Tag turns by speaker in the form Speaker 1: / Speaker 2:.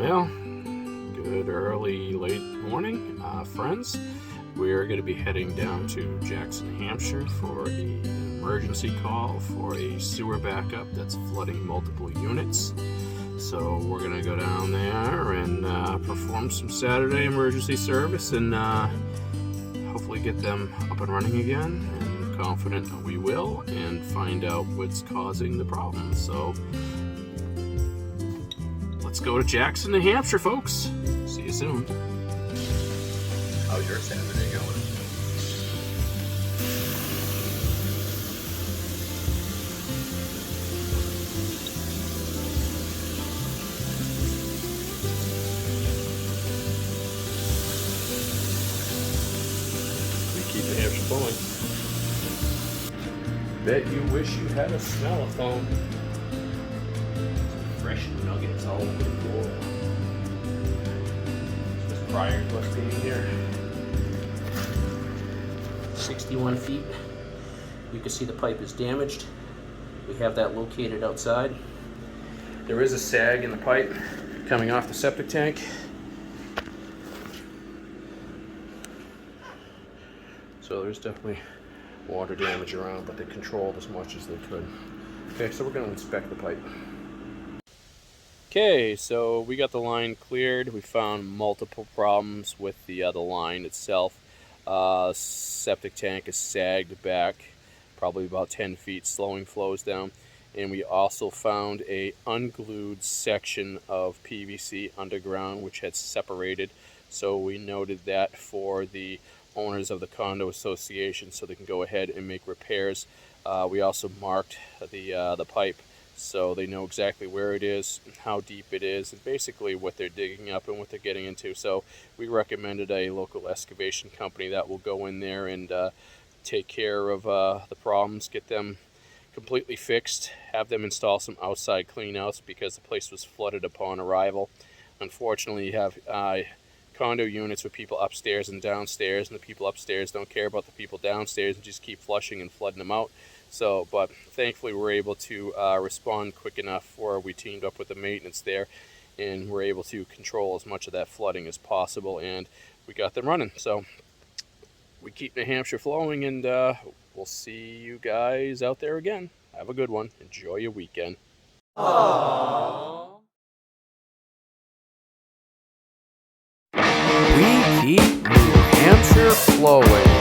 Speaker 1: Well, good early, late morning, friends. We're going to be heading down to Jackson, Hampshire for an emergency call for a sewer backup that's flooding multiple units. So we're going to go down there and perform some Saturday emergency service and hopefully get them up and running again. And I'm confident that we will, and find out what's causing the problem. So let's go to Jackson, New Hampshire, folks. See you soon.
Speaker 2: How's your Saturday going?
Speaker 1: We keep New Hampshire flowing. Bet you wish you had a smell-a-phone. Fresh nuggets all over the floor. Just prior to us being here. 61 feet. You can see the pipe is damaged. We have that located outside. There is a sag in the pipe coming off the septic tank. So there's definitely water damage around, but they controlled as much as they could. Okay, so we're going to inspect the pipe. Okay, so we got the line cleared. We found multiple problems with the line itself. Septic tank is sagged back probably about 10 feet, slowing flows down. And we also found a unglued section of PVC underground which had separated. So we noted that for the owners of the condo association so they can go ahead and make repairs. We also marked the pipe so they know exactly where it is, how deep it is, and basically what they're digging up and what they're getting into. So we recommended a local excavation company that will go in there and take care of the problems, get them completely fixed, have them install some outside cleanouts because the place was flooded upon arrival. Unfortunately, you have condo units with people upstairs and downstairs, and the people upstairs don't care about the people downstairs and just keep flushing and flooding them out. So, but thankfully we're able to respond quick enough where we teamed up with the maintenance there, and we're able to control as much of that flooding as possible, and we got them running. So we keep New Hampshire flowing, and we'll see you guys out there again. Have a good one. Enjoy your weekend.
Speaker 3: Aww. We keep New Hampshire flowing.